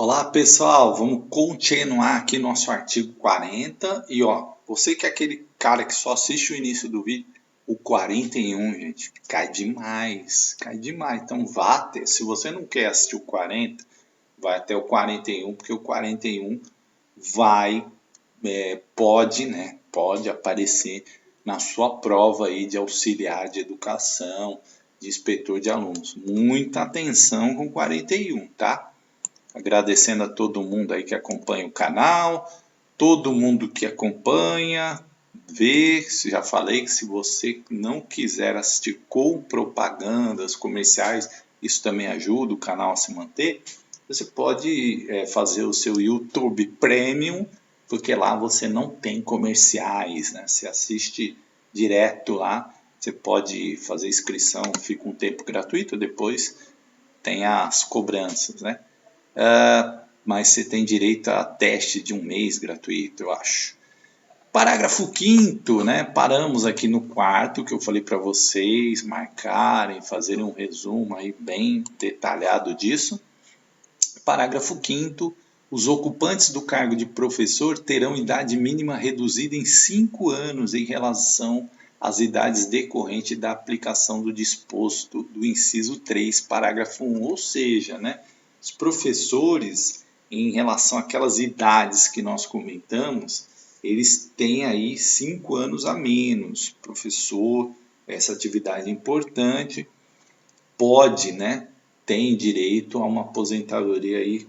Olá pessoal, vamos continuar aqui nosso artigo 40 e você que é aquele cara que só assiste o início do vídeo, o 41, gente, cai demais, cai demais. Então vá até, se você não quer assistir o 40, vai até o 41, porque o 41 vai, pode aparecer na sua prova aí de auxiliar de educação, de inspetor de alunos. Muita atenção com o 41, tá? Agradecendo a todo mundo aí que acompanha o canal, todo mundo que acompanha, vê, já falei que se você não quiser assistir com propagandas comerciais, isso também ajuda o canal a se manter, você pode fazer o seu YouTube Premium, porque lá você não tem comerciais, né? Você assiste direto lá, você pode fazer inscrição, fica um tempo gratuito, depois tem as cobranças, né? Mas você tem direito a teste de um mês gratuito, eu acho. Parágrafo 5º, né? Paramos aqui no quarto, que eu falei para vocês marcarem, fazerem um resumo aí bem detalhado disso. Parágrafo 5º, os ocupantes do cargo de professor terão idade mínima reduzida em 5 anos em relação às idades decorrentes da aplicação do disposto do inciso 3, parágrafo 1, ou seja, né, os professores, em relação àquelas idades que nós comentamos, eles têm aí 5 anos a menos. Professor, essa atividade é importante, pode, né, tem direito a uma aposentadoria aí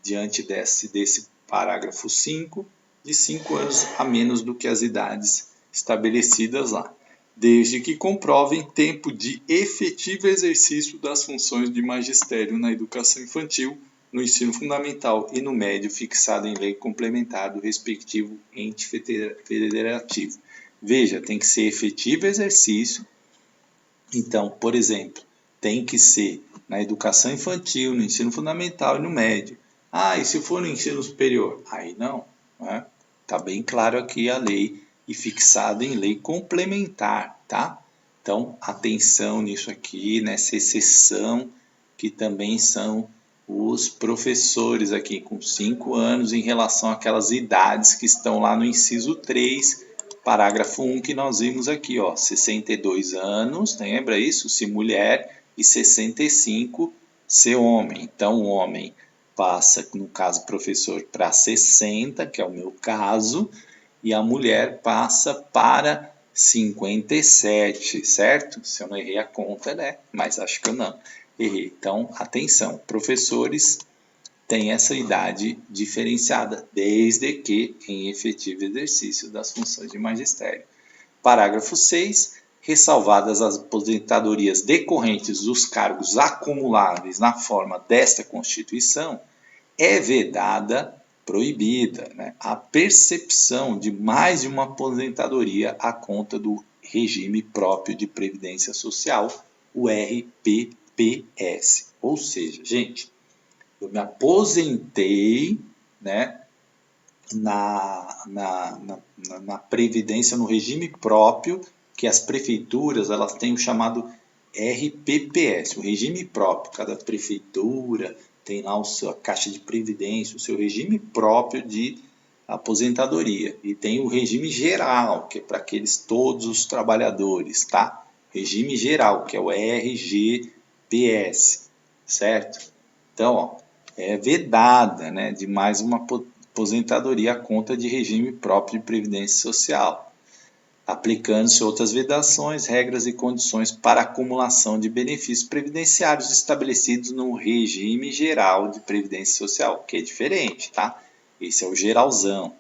diante desse parágrafo 5, de 5 anos a menos do que as idades estabelecidas lá, desde que comprovem tempo de efetivo exercício das funções de magistério na educação infantil, no ensino fundamental e no médio fixado em lei complementar do respectivo ente federativo. Veja, tem que ser efetivo exercício. Então, por exemplo, tem que ser na educação infantil, no ensino fundamental e no médio. E se for no ensino superior? Aí não, né? Tá bem claro aqui a lei e fixado em lei complementar, tá? Então, atenção nisso aqui, nessa exceção, que também são os professores aqui com 5 anos em relação àquelas idades que estão lá no inciso 3, parágrafo 1 que nós vimos aqui, 62 anos, lembra isso? Se mulher, e 65 se homem. Então, o homem passa, no caso professor, para 60, que é o meu caso, e a mulher passa para 57, certo? Se eu não errei a conta, né? Mas acho que eu não errei. Então, atenção, professores têm essa idade diferenciada, desde que em efetivo exercício das funções de magistério. Parágrafo 6. Ressalvadas as aposentadorias decorrentes dos cargos acumuláveis na forma desta Constituição, é vedada, proibida, né, a percepção de mais de uma aposentadoria à conta do regime próprio de previdência social, o RPPS. Ou seja, gente, eu me aposentei, né, na previdência, no regime próprio, que as prefeituras elas têm o chamado RPPS, o regime próprio. Cada prefeitura tem lá a sua caixa de previdência, o seu regime próprio de aposentadoria. E tem o regime geral, que é para aqueles todos os trabalhadores, tá? Regime geral, que é o RGPS, certo? Então, é vedada, né, de mais uma aposentadoria à conta de regime próprio de previdência social, aplicando-se outras vedações, regras e condições para acumulação de benefícios previdenciários estabelecidos no regime geral de previdência social, que é diferente, tá? Esse é o geralzão,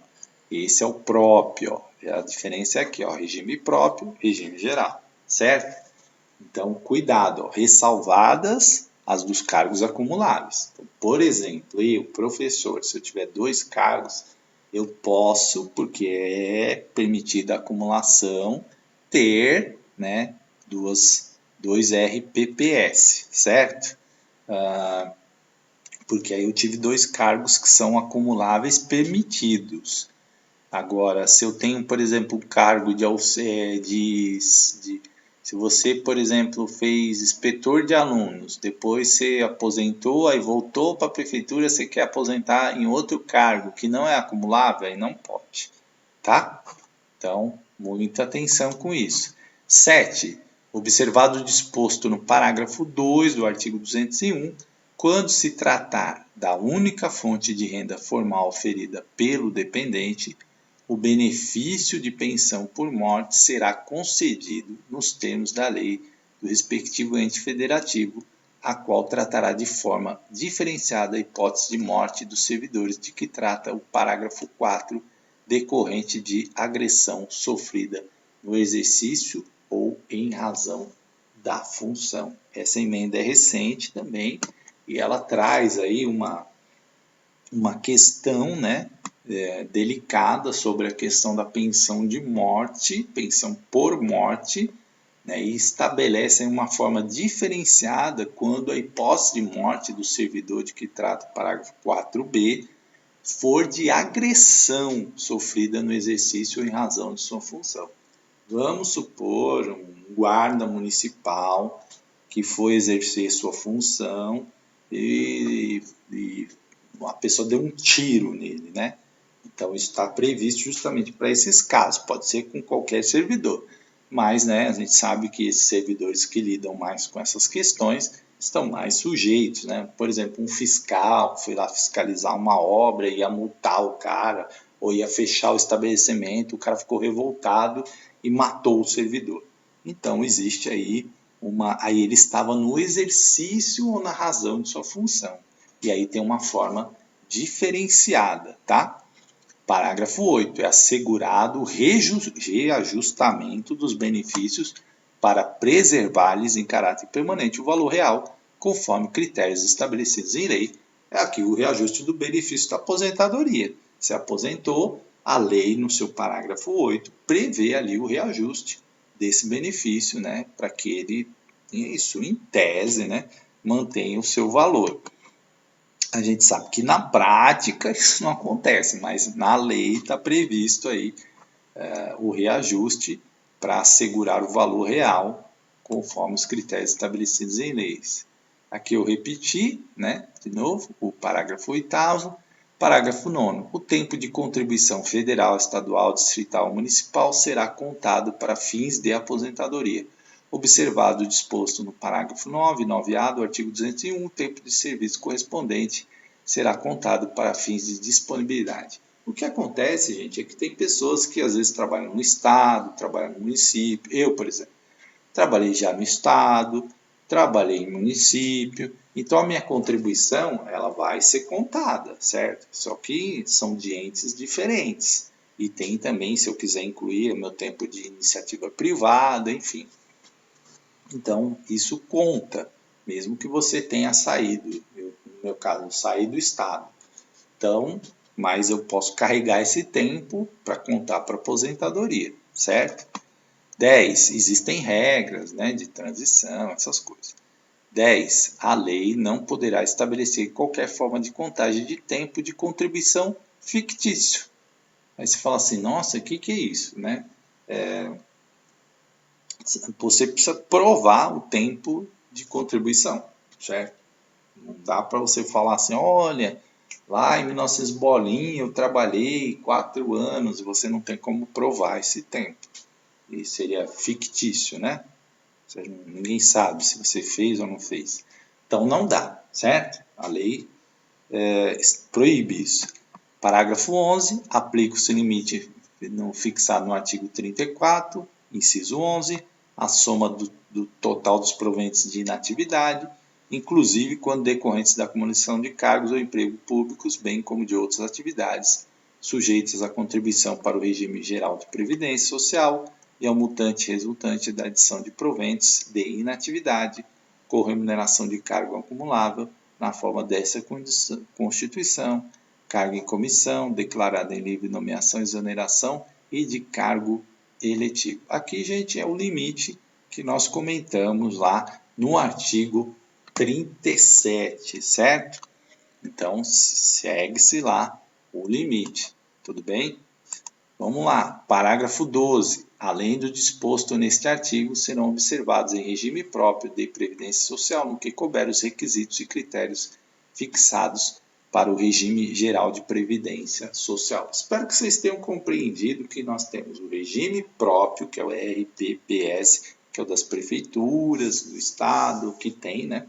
esse é o próprio, ó. A diferença é aqui, ó, regime próprio, regime geral, certo? Então, cuidado, ó, ressalvadas as dos cargos acumuláveis. Então, por exemplo, eu, professor, se eu tiver 2 cargos, eu posso, porque é permitida a acumulação, ter, né, dois RPPS, certo? Porque aí eu tive 2 cargos que são acumuláveis permitidos. Agora, se eu tenho, por exemplo, um cargo se Se você, por exemplo, fez inspetor de alunos, depois você aposentou, aí voltou para a prefeitura, você quer aposentar em outro cargo que não é acumulável, aí não pode, tá? Então, muita atenção com isso. 7. Observado o disposto no parágrafo 2 do artigo 201, quando se tratar da única fonte de renda formal oferida pelo dependente, o benefício de pensão por morte será concedido nos termos da lei do respectivo ente federativo, a qual tratará de forma diferenciada a hipótese de morte dos servidores de que trata o parágrafo 4, decorrente de agressão sofrida no exercício ou em razão da função. Essa emenda é recente também e ela traz aí uma questão, né, delicada sobre a questão da pensão de morte, pensão por morte, né, e estabelece uma forma diferenciada quando a hipótese de morte do servidor de que trata o parágrafo 4b for de agressão sofrida no exercício ou em razão de sua função. Vamos supor um guarda municipal que foi exercer sua função e a pessoa deu um tiro nele, né? Então, isso está previsto justamente para esses casos. Pode ser com qualquer servidor, mas, né, a gente sabe que esses servidores que lidam mais com essas questões estão mais sujeitos, né? Por exemplo, um fiscal que foi lá fiscalizar uma obra e ia multar o cara ou ia fechar o estabelecimento, o cara ficou revoltado e matou o servidor. Então, existe aí aí ele estava no exercício ou na razão de sua função. E aí tem uma forma diferenciada, tá? Parágrafo 8. É assegurado o reajustamento dos benefícios para preservar-lhes em caráter permanente o valor real, conforme critérios estabelecidos em lei. É aqui o reajuste do benefício da aposentadoria. Se aposentou, a lei, no seu parágrafo 8, prevê ali o reajuste desse benefício, né, para que ele, isso em tese, né, mantenha o seu valor. A gente sabe que na prática isso não acontece, mas na lei está previsto aí o reajuste para assegurar o valor real conforme os critérios estabelecidos em leis. Aqui eu repeti, né, de novo, o parágrafo 8º. Parágrafo 9º. O tempo de contribuição federal, estadual, distrital ou municipal será contado para fins de aposentadoria. Observado o disposto no parágrafo 9, 9A do artigo 201, o tempo de serviço correspondente será contado para fins de disponibilidade. O que acontece, gente, é que tem pessoas que às vezes trabalham no estado, trabalham no município. Eu, por exemplo, trabalhei já no estado, trabalhei em município, então a minha contribuição ela vai ser contada, certo? Só que são de entes diferentes. E tem também, se eu quiser incluir, o meu tempo de iniciativa privada, enfim. Então, isso conta, mesmo que você tenha saído. No meu caso, eu saí do estado. Então, mas eu posso carregar esse tempo para contar para aposentadoria, certo? 10. Existem regras, né, de transição, essas coisas. 10. A lei não poderá estabelecer qualquer forma de contagem de tempo de contribuição fictício. Aí você fala assim, nossa, o que é isso? Né? Você precisa provar o tempo de contribuição, certo? Não dá para você falar assim, olha, lá em 1900 bolinha eu trabalhei 4 anos e você não tem como provar esse tempo. E seria fictício, né? Ou seja, ninguém sabe se você fez ou não fez. Então não dá, certo? A lei proíbe isso. Parágrafo 11. Aplica-se o limite fixado no artigo 34, inciso 11, a soma do total dos proventos de inatividade, inclusive quando decorrentes da acumulação de cargos ou empregos públicos, bem como de outras atividades, sujeitas à contribuição para o regime geral de previdência social e ao mutante resultante da adição de proventos de inatividade com remuneração de cargo acumulável na forma dessa Constituição, cargo em comissão, declarada em livre nomeação e exoneração e de cargo eletivo. Aqui, gente, é o limite que nós comentamos lá no artigo 37, certo? Então, segue-se lá o limite, tudo bem? Vamos lá, parágrafo 12. além do disposto neste artigo, serão observados em regime próprio de previdência social, no que couber os requisitos e critérios fixados para o regime geral de previdência social. Espero que vocês tenham compreendido que nós temos o regime próprio, que é o RPPS, que é o das prefeituras, do estado, que tem, né?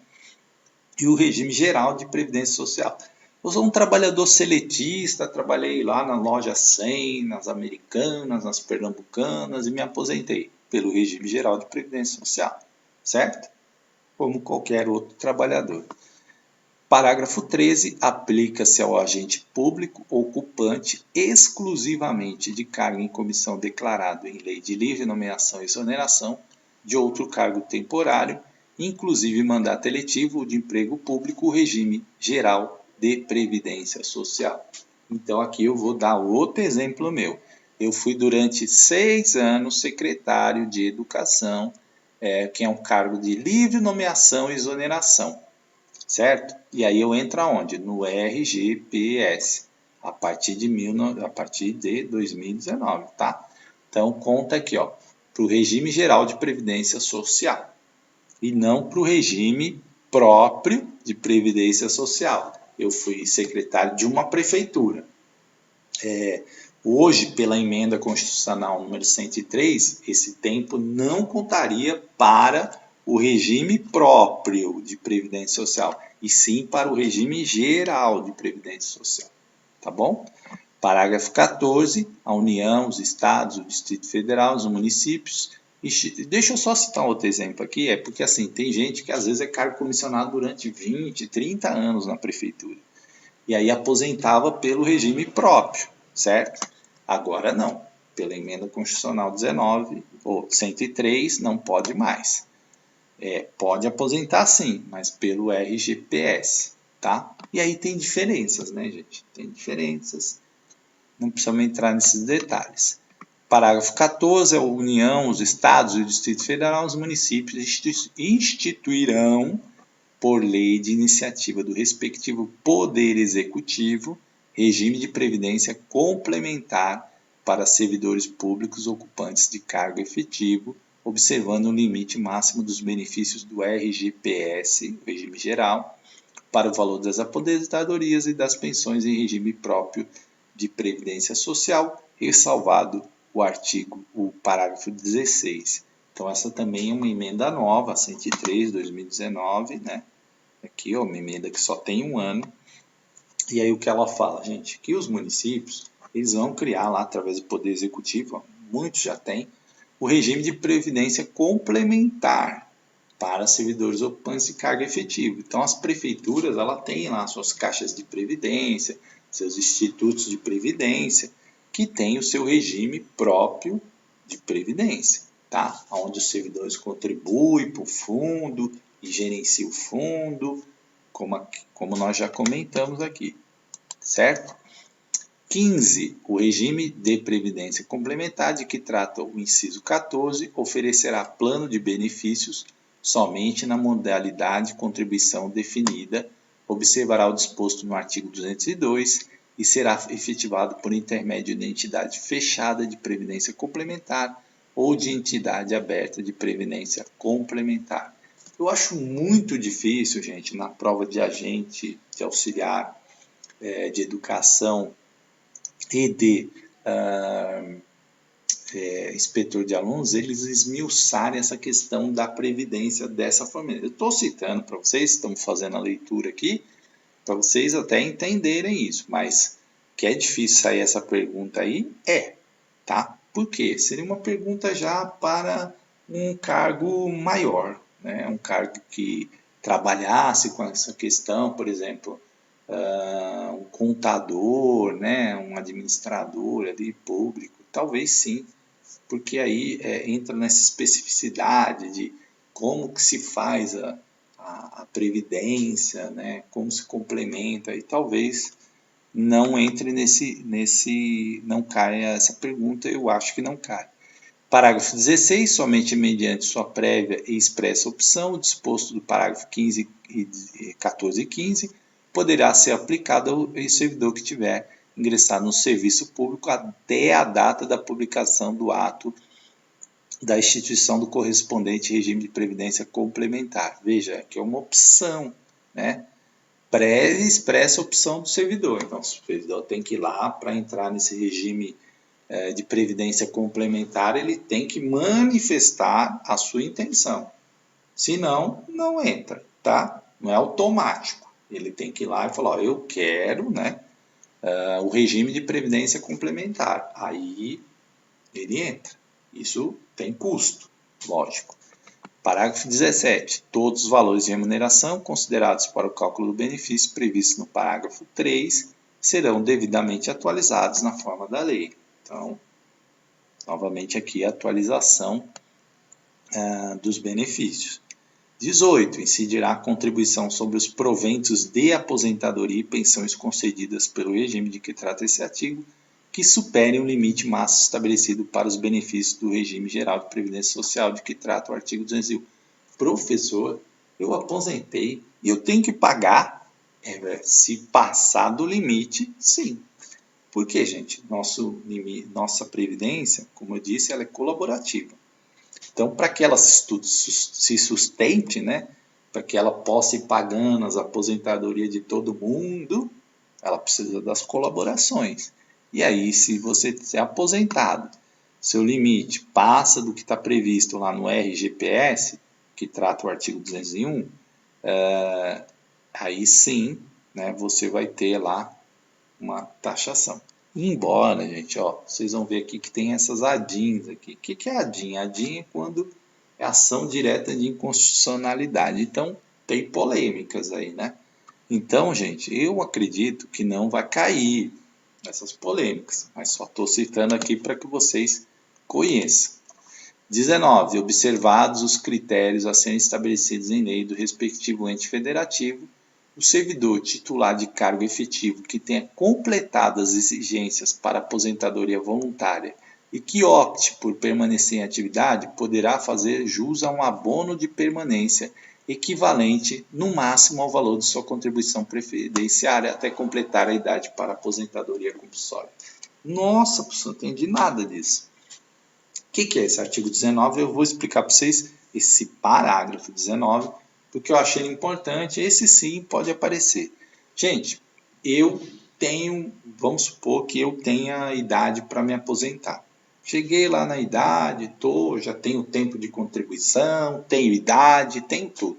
E o regime geral de previdência social. Eu sou um trabalhador seletista, trabalhei lá na loja 100, nas americanas, nas pernambucanas e me aposentei pelo regime geral de previdência social, certo? Como qualquer outro trabalhador. Parágrafo 13. Aplica-se ao agente público ocupante exclusivamente de cargo em comissão declarado em lei de livre nomeação e exoneração de outro cargo temporário, inclusive mandato eletivo ou de emprego público, o regime geral de previdência social. Então aqui eu vou dar outro exemplo meu. Eu fui durante 6 anos secretário de educação, que é um cargo de livre nomeação e exoneração, certo? E aí eu entro aonde? No RGPS, a partir de 2019, tá? Então conta aqui, ó, para o regime geral de previdência social e não para o regime próprio de previdência social. Eu fui secretário de uma prefeitura. Hoje, pela emenda constitucional número 103, esse tempo não contaria para o regime próprio de previdência social, e sim para o regime geral de previdência social. Tá bom? Parágrafo 14. A União, os estados, o Distrito Federal, os municípios. Deixa eu só citar um outro exemplo aqui, porque assim, tem gente que às vezes é cargo comissionado durante 20, 30 anos na prefeitura. E aí aposentava pelo regime próprio, certo? Agora não. Pela emenda constitucional 19 ou 103 não pode mais. Pode aposentar sim, mas pelo RGPS, tá? E aí tem diferenças, né, gente? Tem diferenças. Não precisamos entrar nesses detalhes. Parágrafo 14. A União, os estados e o Distrito Federal, os municípios instituirão, por lei de iniciativa do respectivo Poder Executivo, regime de previdência complementar para servidores públicos ocupantes de cargo efetivo, observando o limite máximo dos benefícios do RGPS, regime geral, para o valor das aposentadorias e das pensões em regime próprio de previdência social, ressalvado o parágrafo 16. Então essa também é uma emenda nova, 103, 2019, né? Aqui, ó, uma emenda que só tem 1 ano. E aí o que ela fala, gente? Que os municípios, eles vão criar lá, através do Poder Executivo, ó, muitos já têm, o regime de previdência complementar para servidores ocupantes de cargo efetivo. Então, as prefeituras, ela tem lá suas caixas de previdência, seus institutos de previdência, que tem o seu regime próprio de previdência, tá? Onde os servidores contribuem para o fundo e gerenciam o fundo, como nós já comentamos aqui, certo? 15. O regime de previdência complementar, de que trata o inciso 14, oferecerá plano de benefícios somente na modalidade contribuição definida, observará o disposto no artigo 202 e será efetivado por intermédio de entidade fechada de previdência complementar ou de entidade aberta de previdência complementar. Eu acho muito difícil, gente, na prova de agente, de auxiliar de educação e de inspetor de alunos, eles esmiuçarem essa questão da previdência dessa forma. Eu estou citando para vocês, estamos fazendo a leitura aqui, para vocês até entenderem isso, mas que é difícil sair essa pergunta aí, tá? Por quê? Seria uma pergunta já para um cargo maior, né? Um cargo que trabalhasse com essa questão, por exemplo, um contador, né? Um administrador ali público, talvez sim, porque aí entra nessa especificidade de como que se faz a previdência, né? Como se complementa, e talvez não entre não caia essa pergunta, eu acho que não cai. Parágrafo 16, somente mediante sua prévia e expressa opção, o disposto do parágrafo 15, 14 e 15, poderá ser aplicado ao servidor que tiver ingressado no serviço público até a data da publicação do ato da instituição do correspondente regime de previdência complementar. Veja, que é uma opção, né? Pré-expressa opção do servidor. Então, o servidor tem que ir lá para entrar nesse regime de previdência complementar, ele tem que manifestar a sua intenção. Senão, não entra, tá? Não é automático. Ele tem que ir lá e falar, ó, eu quero, né, o regime de previdência complementar. Aí ele entra. Isso tem custo, lógico. Parágrafo 17. Todos os valores de remuneração considerados para o cálculo do benefício previsto no parágrafo 3 serão devidamente atualizados na forma da lei. Então, novamente aqui a atualização dos benefícios. 18. Incidirá a contribuição sobre os proventos de aposentadoria e pensões concedidas pelo regime de que trata esse artigo, que superem o limite máximo estabelecido para os benefícios do regime geral de previdência social de que trata o artigo 201. Professor, eu aposentei e eu tenho que pagar? Se passar do limite, sim. Por quê, gente? Nossa previdência, como eu disse, ela é colaborativa. Então, para que ela se sustente, né, para que ela possa ir pagando as aposentadorias de todo mundo, ela precisa das colaborações. E aí, se você é aposentado, seu limite passa do que está previsto lá no RGPS, que trata o artigo 201, aí sim, né, você vai ter lá uma taxação. Embora, gente, ó, vocês vão ver aqui que tem essas ADINs aqui. O que é ADIN? ADIN é quando é ação direta de inconstitucionalidade. Então, tem polêmicas aí, né? Então, gente, eu acredito que não vai cair nessas polêmicas, mas só estou citando aqui para que vocês conheçam. 19. Observados os critérios a serem estabelecidos em lei do respectivo ente federativo, o servidor titular de cargo efetivo que tenha completado as exigências para aposentadoria voluntária e que opte por permanecer em atividade poderá fazer jus a um abono de permanência equivalente no máximo ao valor de sua contribuição previdenciária até completar a idade para aposentadoria compulsória. Nossa, professor, não entendi nada disso. O que é esse artigo 19? Eu vou explicar para vocês esse parágrafo 19, porque eu achei importante. Esse sim pode aparecer. Gente, eu tenho, vamos supor que eu tenha idade para me aposentar. Cheguei lá na idade, já tenho tempo de contribuição, tenho idade, tenho tudo.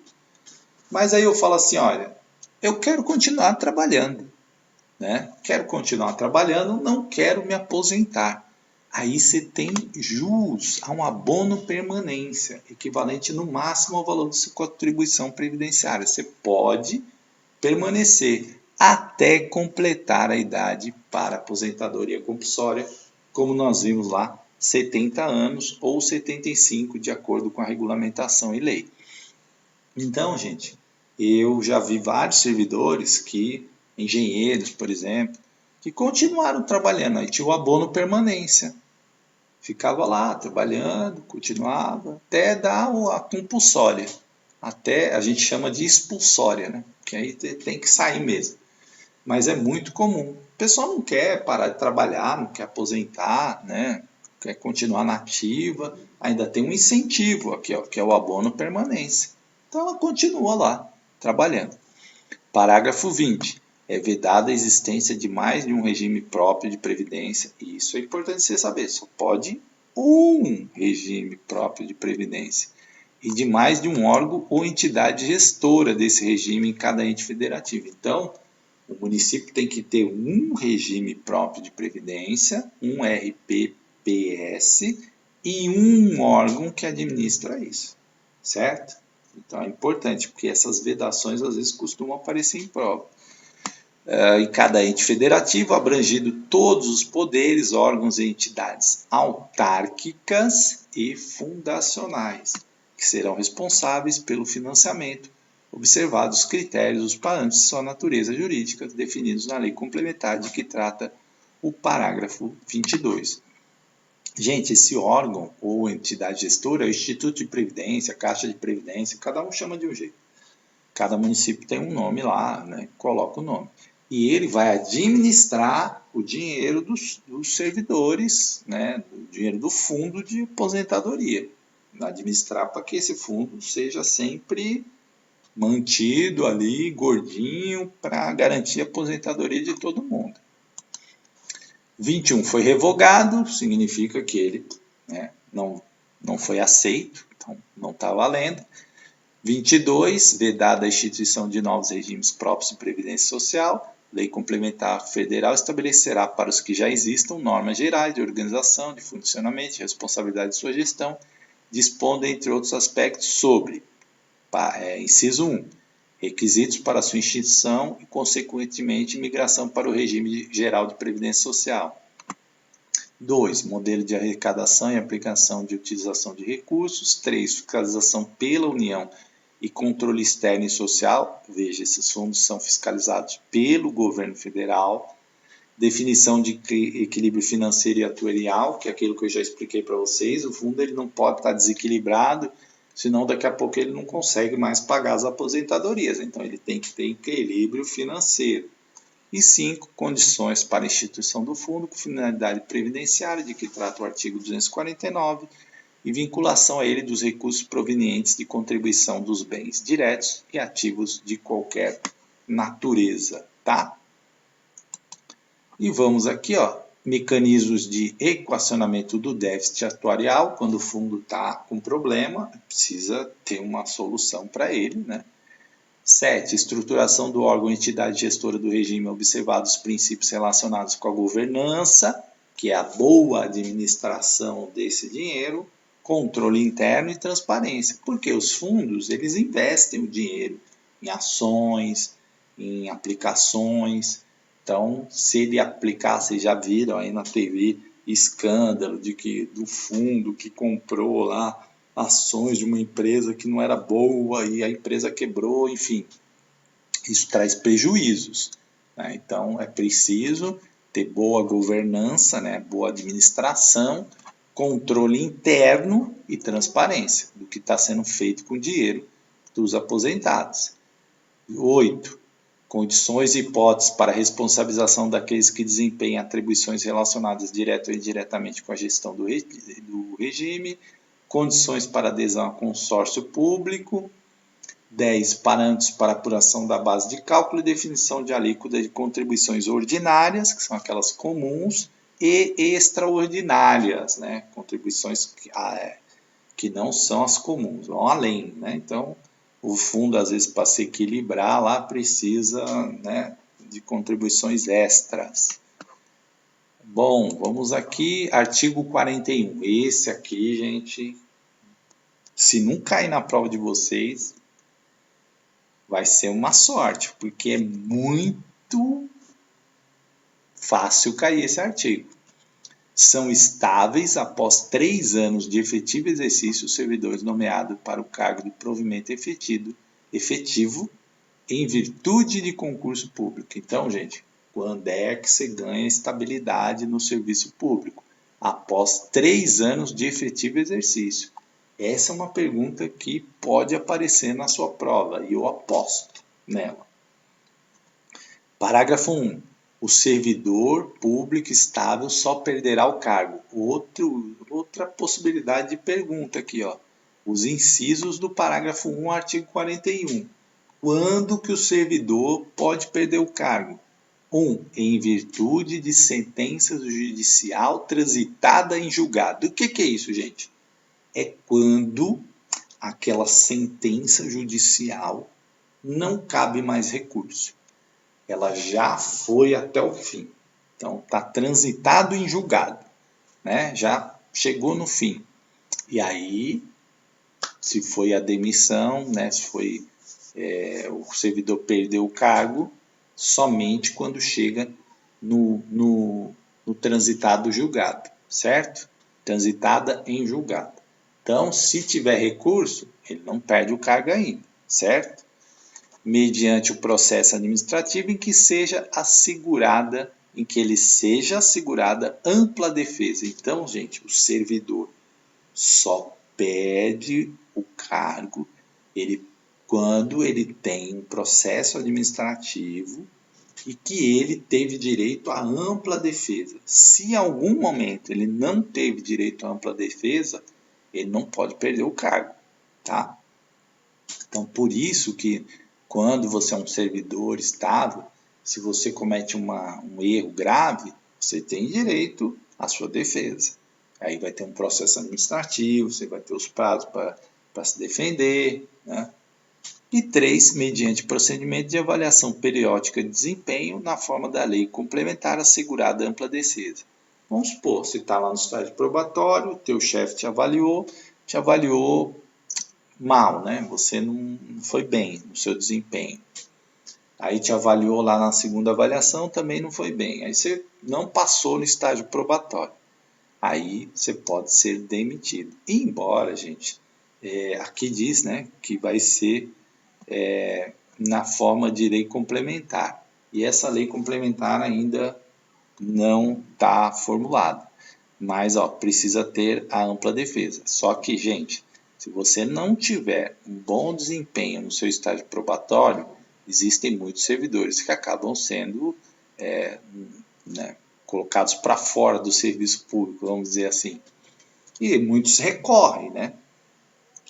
Mas aí eu falo assim, olha, eu quero continuar trabalhando, né? Quero continuar trabalhando, não quero me aposentar. Aí você tem jus a um abono permanência, equivalente no máximo ao valor de sua contribuição previdenciária. Você pode permanecer até completar a idade para aposentadoria compulsória, como nós vimos lá, 70 anos ou 75, de acordo com a regulamentação e lei. Então, gente, eu já vi vários servidores engenheiros, por exemplo, que continuaram trabalhando, aí tinha o abono permanência. Ficava lá trabalhando, continuava, até dar a compulsória. Até a gente chama de expulsória, né? Que aí tem que sair mesmo. Mas é muito comum. O pessoal não quer parar de trabalhar, não quer aposentar, né? Quer continuar na ativa, ainda tem um incentivo aqui, ó, que é o abono permanência. Então ela continua lá, trabalhando. Parágrafo 20. É vedada a existência de mais de um regime próprio de previdência, e isso é importante você saber, só pode um regime próprio de previdência, e de mais de um órgão ou entidade gestora desse regime em cada ente federativo. Então, o município tem que ter um regime próprio de previdência, um RPPS, e um órgão que administra isso, certo? Então é importante, porque essas vedações às vezes costumam aparecer em prova. Em cada ente federativo, abrangido todos os poderes, órgãos e entidades autárquicas e fundacionais, que serão responsáveis pelo financiamento, observados os critérios, os parâmetros de sua natureza jurídica definidos na lei complementar de que trata o parágrafo 22. Gente, esse órgão ou entidade gestora é o Instituto de Previdência, Caixa de Previdência, cada um chama de um jeito. Cada município tem um nome lá, né? Coloca o nome. e ele vai administrar o dinheiro dos servidores, né, o dinheiro do fundo de aposentadoria. Administrar para que esse fundo seja sempre mantido ali, gordinho, para garantir a aposentadoria de todo mundo. 21 foi revogado, significa que ele, né, não foi aceito, então não está valendo. 22, vedada a instituição de novos regimes próprios de previdência social. Lei Complementar Federal estabelecerá para os que já existam normas gerais de organização, de funcionamento e responsabilidade de sua gestão, dispondo, entre outros aspectos, sobre, inciso 1, requisitos para sua instituição e, consequentemente, migração para o regime geral de previdência social. 2. Modelo de arrecadação e aplicação de utilização de recursos. 3. Fiscalização pela União e controle externo e social. Veja, esses fundos são fiscalizados pelo governo federal. Definição de equilíbrio financeiro e atuarial, que é aquilo que eu já expliquei para vocês. O fundo ele não pode estar desequilibrado, senão daqui a pouco ele não consegue mais pagar as aposentadorias. Então ele tem que ter equilíbrio financeiro. E 5, condições para a instituição do fundo com finalidade previdenciária, de que trata o artigo 249, e vinculação a ele dos recursos provenientes de contribuição dos bens diretos e ativos de qualquer natureza, tá? E vamos aqui, ó, mecanismos de equacionamento do déficit atuarial, quando o fundo está com problema, precisa ter uma solução para ele, né? 7. Estruturação do órgão ou entidade gestora do regime, observados os princípios relacionados com a governança, que é a boa administração desse dinheiro, controle interno e transparência. Porque os fundos, eles investem o dinheiro em ações, em aplicações. Então, se ele aplicar, vocês já viram aí na TV escândalo do fundo que comprou lá ações de uma empresa que não era boa e a empresa quebrou, enfim, isso traz prejuízos, né? Então é preciso ter boa governança, né? Boa administração, controle interno e transparência do que está sendo feito com o dinheiro dos aposentados. 8. Condições e hipóteses para a responsabilização daqueles que desempenham atribuições relacionadas direto ou indiretamente com a gestão do regime. Condições para adesão a consórcio público. 10. Parâmetros para apuração da base de cálculo e definição de alíquota de contribuições ordinárias, que são aquelas comuns, e extraordinárias, né? Contribuições que não são as comuns, vão além, né? Então, o fundo, às vezes, para se equilibrar lá, precisa, né, de contribuições extras. Bom, vamos aqui, artigo 41. Esse aqui, gente, se não cair na prova de vocês, vai ser uma sorte, porque é muito fácil cair esse artigo. São estáveis após 3 anos de efetivo exercício os servidores nomeados para o cargo de provimento efetivo em virtude de concurso público. Então, gente, quando é que você ganha estabilidade no serviço público? Após 3 anos de efetivo exercício. Essa é uma pergunta que pode aparecer na sua prova e eu aposto nela. Parágrafo 1. O servidor público estável só perderá o cargo. Outra possibilidade de pergunta aqui, ó. Os incisos do parágrafo 1, artigo 41. Quando que o servidor pode perder o cargo? 1. Em virtude de sentença judicial transitada em julgado. O que é isso, gente? É quando aquela sentença judicial não cabe mais recurso. Ela já foi até o fim. Então, está transitado em julgado, né? Já chegou no fim. E aí, se foi a demissão, né? Se foi o servidor perdeu o cargo, somente quando chega no transitado julgado, certo? Transitada em julgado. Então, se tiver recurso, ele não perde o cargo ainda, certo? Mediante o processo administrativo em que ele seja assegurada ampla defesa. Então, gente, o servidor só perde o cargo quando ele tem um processo administrativo e que ele teve direito à ampla defesa. Se em algum momento ele não teve direito à ampla defesa, ele não pode perder o cargo, tá? Então, por isso que quando você é um servidor estável, se você comete um erro grave, você tem direito à sua defesa. Aí vai ter um processo administrativo, você vai ter os prazos para se defender, né? E 3, mediante procedimento de avaliação periódica de desempenho na forma da lei complementar assegurada ampla defesa. Vamos supor, você está lá no estágio probatório, teu chefe te avaliou mal, né? Você não foi bem no seu desempenho. Aí te avaliou lá na segunda avaliação, também não foi bem. Aí você não passou no estágio probatório. Aí você pode ser demitido. E embora, gente, aqui diz, né, que vai ser na forma de lei complementar. E essa lei complementar ainda não está formulada. Mas precisa ter a ampla defesa. Só que, gente, se você não tiver um bom desempenho no seu estágio probatório, existem muitos servidores que acabam sendo colocados para fora do serviço público, vamos dizer assim. E muitos recorrem, né?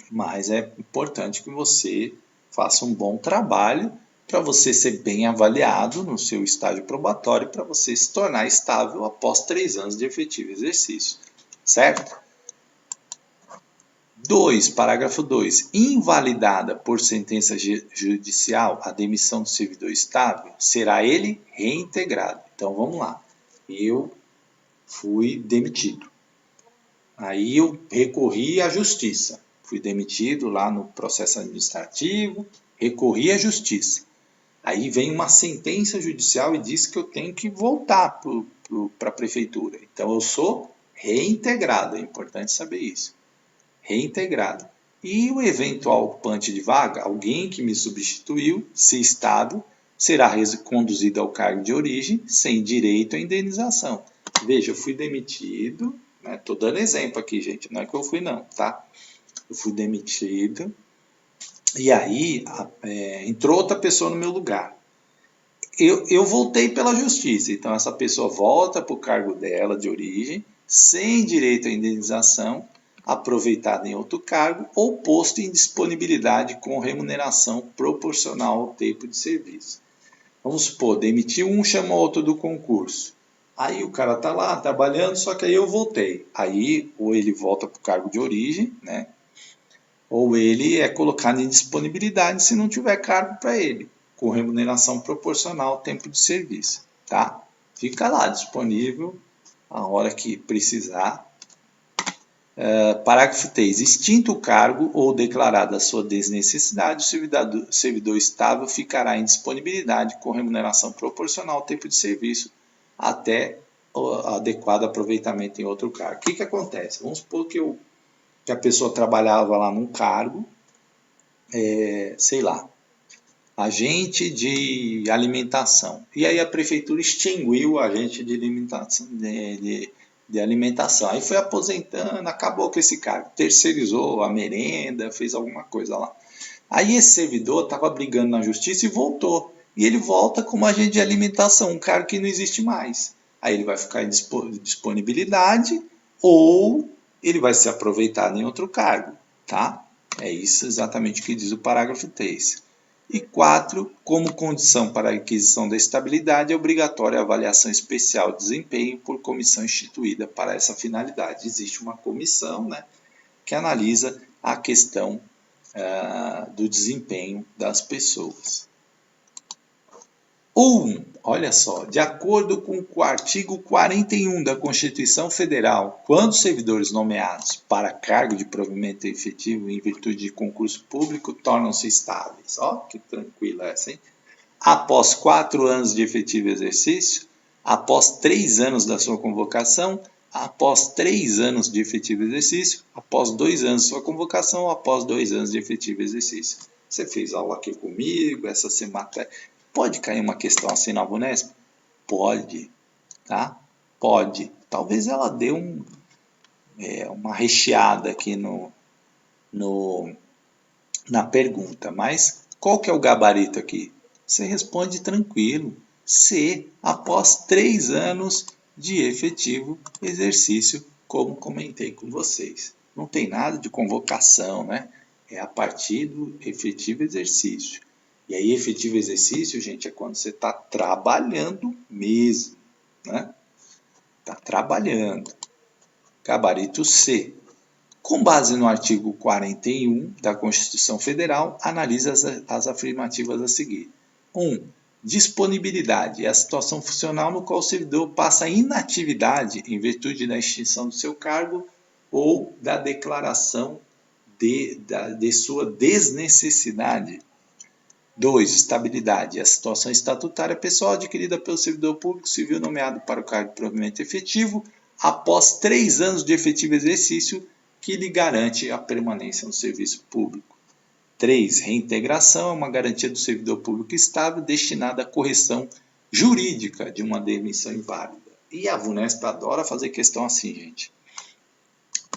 Mas é importante que você faça um bom trabalho para você ser bem avaliado no seu estágio probatório, para você se tornar estável após 3 anos de efetivo exercício, certo? 2, parágrafo 2. Invalidada por sentença judicial a demissão do servidor estável, será ele reintegrado. Então vamos lá. Eu fui demitido. Aí eu recorri à justiça. Fui demitido lá no processo administrativo, recorri à justiça. Aí vem uma sentença judicial e diz que eu tenho que voltar para a prefeitura. Então eu sou reintegrado, é importante saber isso. Reintegrado. E o eventual ocupante de vaga, alguém que me substituiu, se estável, será conduzido ao cargo de origem sem direito à indenização. Veja, eu fui demitido, estou dando exemplo aqui, gente, não é que eu fui não, tá? Eu fui demitido e aí entrou outra pessoa no meu lugar. Eu voltei pela justiça, então essa pessoa volta para o cargo dela de origem, sem direito à indenização, aproveitada em outro cargo ou posto em disponibilidade com remuneração proporcional ao tempo de serviço. Vamos supor, demitiu um, chamou outro do concurso. Aí o cara está lá trabalhando, só que aí eu voltei. Aí ou ele volta para o cargo de origem, né? Ou ele é colocado em disponibilidade se não tiver cargo para ele, com remuneração proporcional ao tempo de serviço, tá? Fica lá disponível a hora que precisar. Parágrafo 3. Extinto o cargo ou declarada a sua desnecessidade, o servidor estável ficará em disponibilidade com remuneração proporcional ao tempo de serviço até o adequado aproveitamento em outro cargo. O que acontece? Vamos supor que a pessoa trabalhava lá num cargo, sei lá, agente de alimentação. E aí a prefeitura extinguiu o agente de alimentação. Aí foi aposentando, acabou com esse cargo, terceirizou a merenda, fez alguma coisa lá. Aí esse servidor estava brigando na justiça e voltou. E ele volta como agente de alimentação, um cargo que não existe mais. Aí ele vai ficar em disponibilidade ou ele vai ser aproveitado em outro cargo, tá? É isso exatamente o que diz o parágrafo 3. E 4, como condição para a aquisição da estabilidade, é obrigatória a avaliação especial de desempenho por comissão instituída para essa finalidade. Existe uma comissão, né, que analisa a questão do desempenho das pessoas. 1. Olha só, de acordo com o artigo 41 da Constituição Federal, quando os servidores nomeados para cargo de provimento efetivo em virtude de concurso público tornam-se estáveis. Ó, que tranquila essa, hein? Após 4 anos de efetivo exercício, após 3 anos da sua convocação, após 3 anos de efetivo exercício, após 2 anos de sua convocação, após 2 anos de efetivo exercício. Você fez aula aqui comigo, essa semana. Pode cair uma questão assim na Vunesp? Pode, tá? Pode. Talvez ela dê uma recheada aqui na pergunta, mas qual que é o gabarito aqui? Você responde tranquilo, C, após 3 anos de efetivo exercício, como comentei com vocês. Não tem nada de convocação, né? É a partir do efetivo exercício. E aí, efetivo exercício, gente, é quando você está trabalhando mesmo, né? Está trabalhando. Gabarito C. Com base no artigo 41 da Constituição Federal, analisa as afirmativas a seguir. 1. Disponibilidade é a situação funcional no qual o servidor passa inatividade em virtude da extinção do seu cargo ou da declaração de sua desnecessidade. 2. Estabilidade é a situação estatutária pessoal adquirida pelo servidor público civil nomeado para o cargo de provimento efetivo após 3 anos de efetivo exercício que lhe garante a permanência no serviço público. 3. Reintegração é uma garantia do servidor público estável destinada à correção jurídica de uma demissão inválida. E a VUNESP adora fazer questão assim, gente.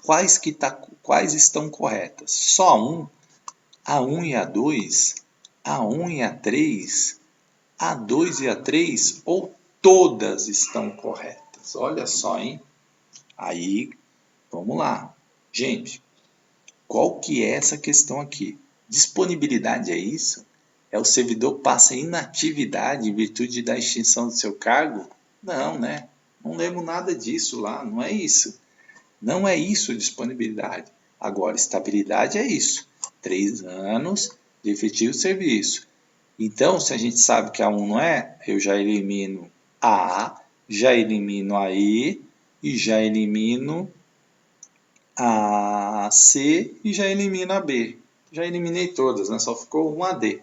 Quais estão corretas? Só a 1 e a 2, a 1 e a 3, a 2 e a 3 ou todas estão corretas? Olha só, hein? Aí, vamos lá. Gente, qual que é essa questão aqui? Disponibilidade é isso? É o servidor passa inatividade em virtude da extinção do seu cargo? Não, né? Não lemos nada disso lá, não é isso. Não é isso disponibilidade. Agora, estabilidade é isso. 3 anos de efetivo serviço. Então, se a gente sabe que a 1 não é, eu já elimino a, já elimino a E e já elimino a C e já elimino a B. Já eliminei todas, né? Só ficou uma D.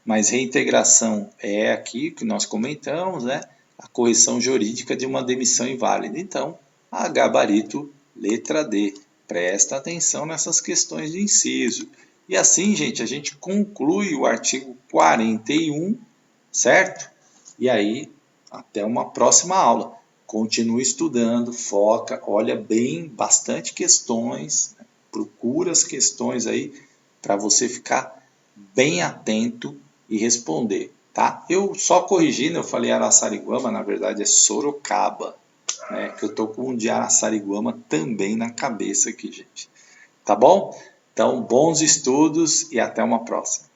Mas reintegração é aqui que nós comentamos, né? A correção jurídica de uma demissão inválida. Então, a gabarito letra D. Presta atenção nessas questões de inciso. E assim, gente, a gente conclui o artigo 41, certo? E aí, até uma próxima aula. Continue estudando, foca, olha bem, bastante questões, né? Procura as questões aí para você ficar bem atento e responder, tá? Eu só corrigindo, eu falei Araçariguama, na verdade é Sorocaba, né? Que eu tô com um de Araçariguama também na cabeça aqui, gente. Tá bom? Então, bons estudos e até uma próxima.